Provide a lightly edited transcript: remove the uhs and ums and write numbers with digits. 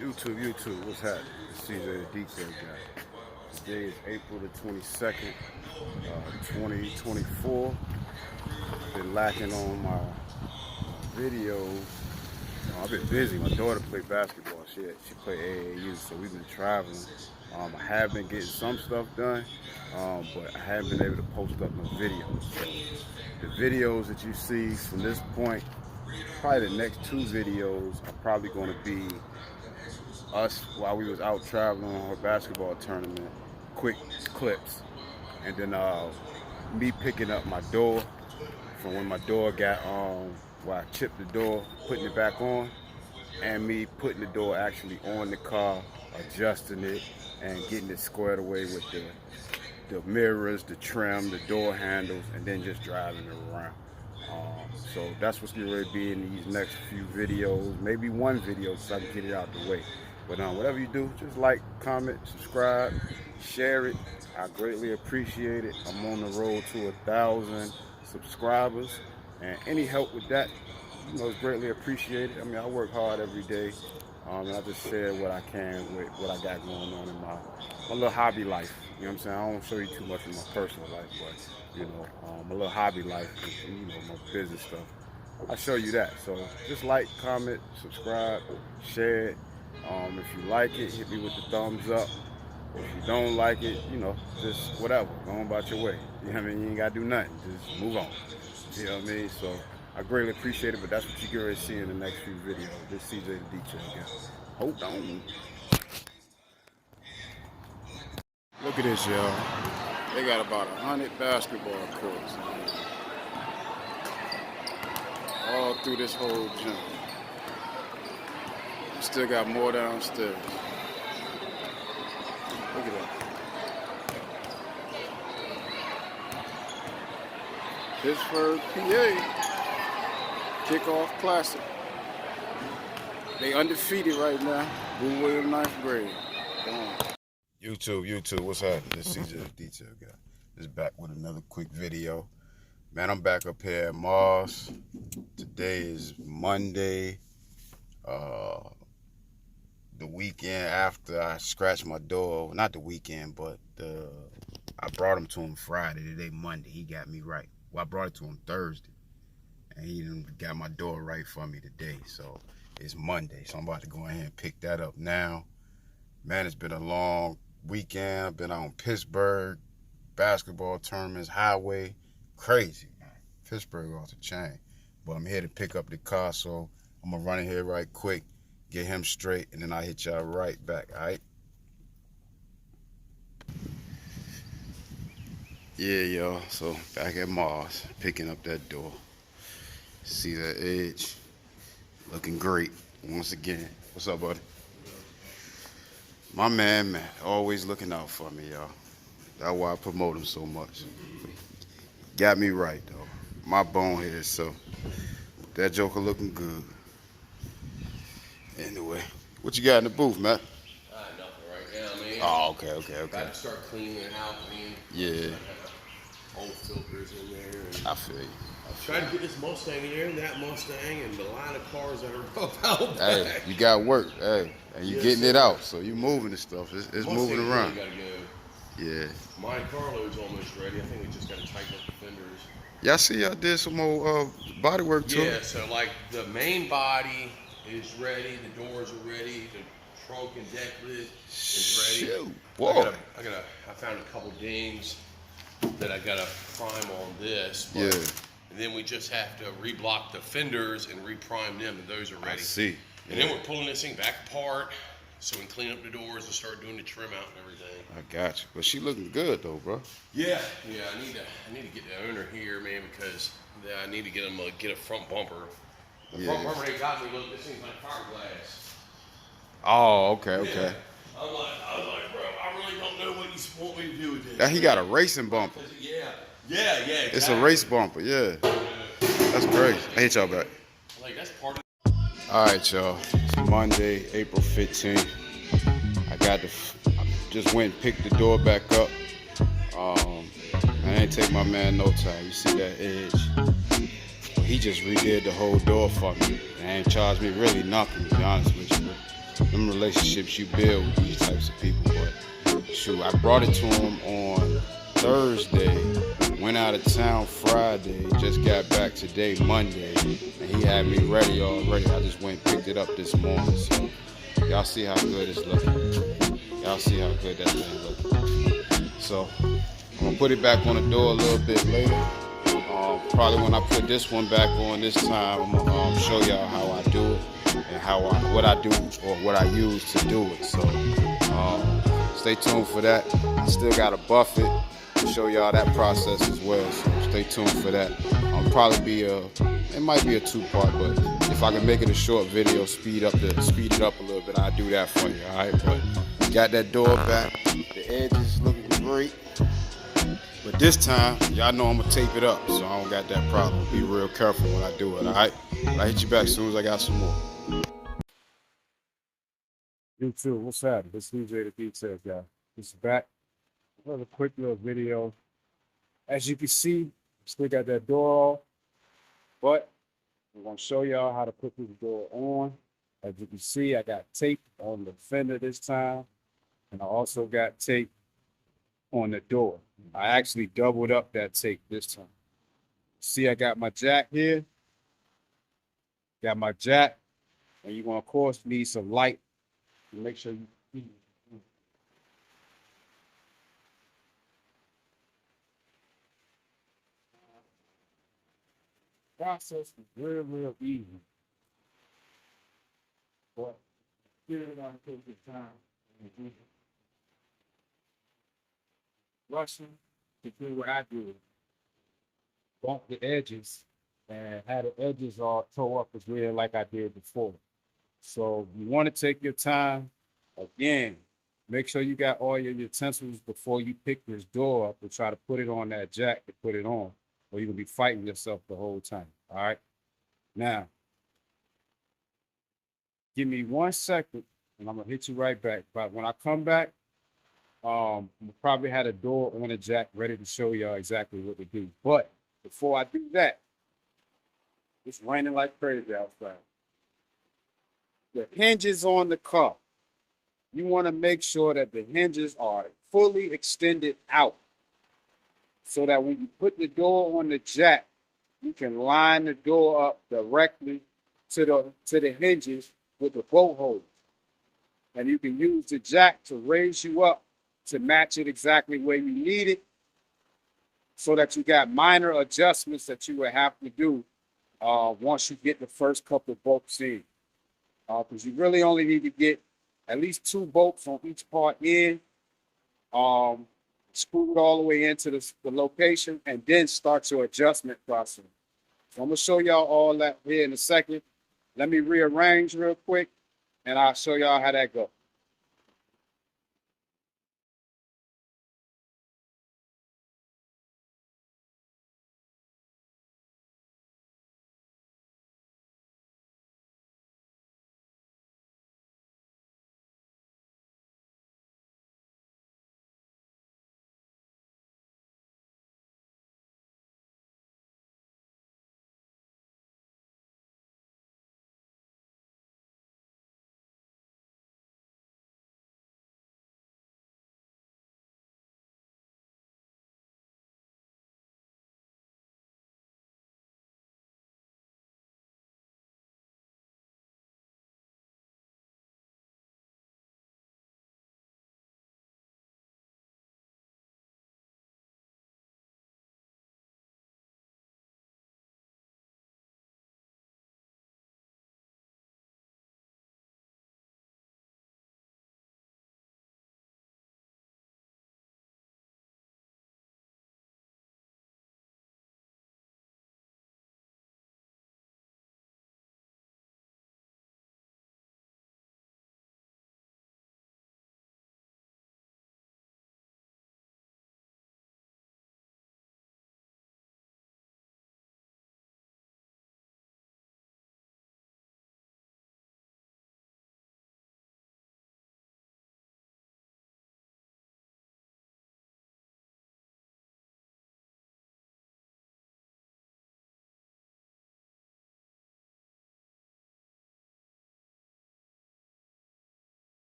YouTube, what's happening? It's CJ the Detail Guy. Today is April the 22nd, 2024. Been lacking on my videos. I've been busy. My daughter played basketball. She played AAU, so we've been traveling. I have been getting some stuff done, but I haven't been able to post up no videos. So the videos that you see from this point, probably the next two videos are probably going to be us while we was out traveling on her basketball tournament, quick clips, and then me picking up my door from when my door got where I chipped the door, putting it back on, and me putting the door actually on the car, adjusting it, and getting it squared away with the mirrors, the trim, the door handles, and then just driving it around. So that's what's going to be in these next few videos, maybe one video so I can get it out the way. But whatever you do, just like, comment, subscribe, share it. I greatly appreciate it. I'm on the road to 1,000 subscribers, and any help with that, is greatly appreciated. I mean, I work hard every day, and I just share what I can with what I got going on in my little hobby life. You know what I'm saying? I don't show you too much of my personal life, but my little hobby life, my business stuff. I show you that. So just like, comment, subscribe, share it. If you like it, hit me with the thumbs up. If you don't like it, just whatever. Go on about your way. You know what I mean? You ain't got to do nothing. Just move on. You know what I mean? So I greatly appreciate it, but that's what you're going to see in the next few videos. This CJ the Detail Guy. Hold on. Look at this, y'all. They got about 100 basketball courts all through this whole gym. Still got more downstairs. Look at that. Pittsburgh PA Kickoff Classic. They undefeated right now. Blue William 9th grade. YouTube, what's happening? This is CJ the Detail Guy. Just back with another quick video. Man, I'm back up here at Mars. Today is Monday. The weekend after I scratched my door, not the weekend, but I brought him to him Friday. Today, Monday, he got me right. Well, I brought it to him Thursday, and he got my door right for me today. So it's Monday, so I'm about to go ahead and pick that up now. Man, it's been a long weekend. I've been out in Pittsburgh, basketball tournaments, highway, crazy, man. Pittsburgh off the chain. But I'm here to pick up the car, so I'm gonna run in here right quick, get him straight, and then I'll hit y'all right back, all right? Yeah, y'all, so back at Mars, picking up that door. See that edge? Looking great once again. What's up, buddy? My man, always looking out for me, y'all. That's why I promote him so much. Got me right, though. My bonehead, so that joker looking good. Anyway, what you got in the booth, Matt? Nothing right now, man. Oh, okay. About to start cleaning it out, man. Yeah. Old filters in there. And I feel you. trying to get this Mustang in there and that Mustang and the line of cars that are up out Hey, back. you got work. Hey, and you getting it out, so you moving the stuff. It's moving around. Really gotta go. Yeah. My Carlo's almost ready. I think we just gotta tighten up the fenders. Yeah, I see y'all did some more body work too. Yeah, so like the main body is ready, the doors are ready, the trunk and deck lid is ready. Shoot, boy. I found a couple dings that I gotta prime on this. But, Yeah. And then we just have to reblock the fenders and reprime them, and those are ready. I see. And then we're pulling this thing back apart so we can clean up the doors and start doing the trim out and everything. I got you. But she looking good though, bro. Yeah. I need to get the owner here, man, because I need to get him get a front bumper. The front bumper they got me. Look, this thing's like fiberglass. Oh, okay. Yeah. I was like, bro, I really don't know what you want me to do with this. Now he got a racing bumper. Yeah. Exactly. It's a race bumper, yeah. That's great. I hit y'all back. Like that's part of. All right, y'all. It's Monday, April 15th. I just went and picked the door back up. I ain't take my man no time. You see that edge? He just redid the whole door for me. They ain't charged me really nothing, to be honest with you. them relationships you build with these types of people. But shoot, I brought it to him on Thursday, went out of town Friday, just got back today, Monday, and he had me ready already. I just went and picked it up this morning. So y'all see how good it's looking. Y'all see how good that thing looking. So I'm gonna put it back on the door a little bit later. Probably when I put this one back on this time, I'm gonna show y'all how I do it and what I do or what I use to do it. So stay tuned for that. I still gotta buff it to show y'all that process as well. So stay tuned for that. Probably it might be a 2-part, but if I can make it a short video, speed it up a little bit, I'll do that for you. All right, but got that door back. The edges looking great. But this time, y'all know I'm gonna tape it up, so I don't got that problem. Be real careful when I do it, all right? I'll hit you back as soon as I got some more. YouTube, what's happening? This is DJ the Details guy. This is back. Another quick little video. As you can see, still got that door off, but I'm gonna show y'all how to put this door on. As you can see, I got tape on the fender this time, and I also got tape on the door. I actually doubled up that tape this time. See, I got my jack here. Got my jack, and you're gonna of course need some light to make sure you see. Process is real easy, but here it gonna take your time. Rushing to do what I do, bump the edges and have the edges all toe up as well like I did before. So you want to take your time. Again, make sure you got all your utensils before you pick this door up and try to put it on that jack to put it on, or you're gonna be fighting yourself the whole time. All right. Now, give me 1 second and I'm gonna hit you right back. But when I come back, we'll probably have a door on a jack ready to show y'all exactly what to do. But before I do that, it's raining like crazy outside. The hinges on the car, you want to make sure that the hinges are fully extended out so that when you put the door on the jack, you can line the door up directly to the hinges with the bolt holes. And you can use the jack to raise you up to match it exactly where you need it, so that you got minor adjustments that you would have to do once you get the first couple of bolts in. Because you really only need to get at least 2 bolts on each part in, screw it all the way into the location, and then start your adjustment process. So I'm gonna show y'all all that here in a second. Let me rearrange real quick, and I'll show y'all how that goes.